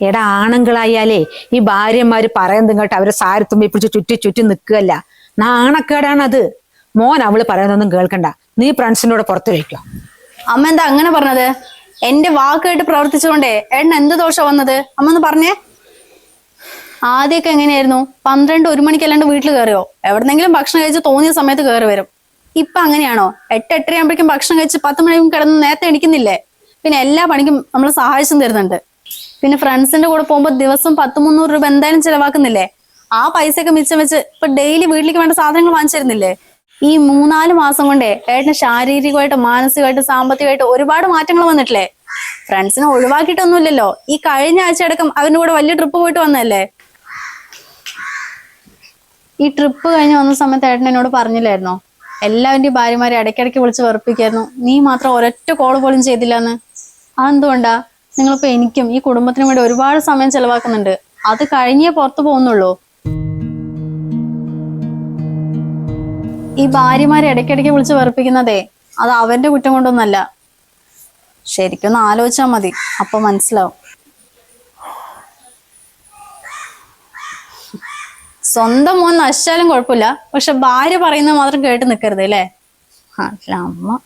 എടാ ആണുങ്ങളായാലേ ഈ ഭാര്യമാര് പറയുന്നതും കേട്ട് അവരെ സാരത്തുമ്പി പിടിച്ച് ചുറ്റി ചുറ്റി നിൽക്കുകയല്ല. നാണക്കേടാണത്. മോൻ അവള് പറയുന്നതൊന്നും കേൾക്കണ്ട. നീ ഫ്രണ്ട്സിനോട് പുറത്തു വയ്ക്കോ. അമ്മ എന്താ അങ്ങനെ പറഞ്ഞത്? എന്റെ വാക്കായിട്ട് പ്രവർത്തിച്ചുകൊണ്ടേ ഏട്ടന് എന്ത് ദോഷം വന്നത്? അമ്മ ഒന്ന് പറഞ്ഞേ. ആദ്യമൊക്കെ എങ്ങനെയായിരുന്നു? 12-1 മണിക്കല്ലാണ്ട് വീട്ടിൽ കയറിയോ? എവിടെന്നെങ്കിലും ഭക്ഷണം കഴിച്ച് തോന്നിയ സമയത്ത് കയറി വരും. ഇപ്പൊ അങ്ങനെയാണോ? 8-8:30 ആകുമ്പോഴേക്കും ഭക്ഷണം കഴിച്ച് 10 മണിക്കും കിടന്ന് നേരത്തെ എണിക്കുന്നില്ലേ? പിന്നെ എല്ലാ പണിക്കും നമ്മൾ സഹായിച്ചും തരുന്നുണ്ട്. പിന്നെ ഫ്രണ്ട്സിന്റെ കൂടെ പോകുമ്പോ ദിവസം 100-300 രൂപ എന്തായാലും ചെലവാക്കുന്നില്ലേ? ആ പൈസയൊക്കെ മിച്ചം വെച്ച് ഇപ്പൊ ഡെയിലി വീട്ടിലേക്ക് വേണ്ട സാധനങ്ങൾ വാങ്ങിച്ചിരുന്നില്ലേ? ഈ 3-4 മാസം കൊണ്ടേ ഏട്ടന് ശാരീരികമായിട്ട്, മാനസികമായിട്ട്, സാമ്പത്തികമായിട്ട് ഒരുപാട് മാറ്റങ്ങൾ വന്നിട്ടില്ലേ? ഫ്രണ്ട്സിനെ ഒഴിവാക്കിയിട്ടൊന്നുമില്ലല്ലോ. ഈ കഴിഞ്ഞ ആഴ്ച അടക്കം അവരുടെ കൂടെ വലിയ ട്രിപ്പ് പോയിട്ട് വന്നല്ലേ? ഈ ട്രിപ്പ് കഴിഞ്ഞ് വന്ന സമയത്ത് ഏട്ടൻ എന്നോട് പറഞ്ഞില്ലായിരുന്നോ എല്ലാവരുടെയും ഭാര്യമാരെ ഇടയ്ക്കിടയ്ക്ക് വിളിച്ച് വെറുപ്പിക്കായിരുന്നു, നീ മാത്രം ഒരൊറ്റ കോള് പോലും ചെയ്തില്ല എന്ന്? അതെന്തുകൊണ്ടാ? നിങ്ങളിപ്പോ എനിക്കും ഈ കുടുംബത്തിനും വേണ്ടി ഒരുപാട് സമയം ചെലവാക്കുന്നുണ്ട്. അത് കഴിഞ്ഞേ പുറത്തു പോകുന്നുള്ളൂ. ഈ ഭാര്യമാരെ ഇടയ്ക്കിടയ്ക്ക് വിളിച്ച് വെറുപ്പിക്കുന്നതേ അത് അവന്റെ കുറ്റം കൊണ്ടൊന്നല്ല. ശരിക്കൊന്ന് ആലോചിച്ചാൽ മതി, അപ്പൊ മനസ്സിലാവും. സ്വന്തം മോൻ നശിച്ചാലും കുഴപ്പമില്ല, പക്ഷെ ഭാര്യ പറയുന്നത് മാത്രം കേട്ട് നിൽക്കരുത് അല്ലേ? അല്ല അമ്മ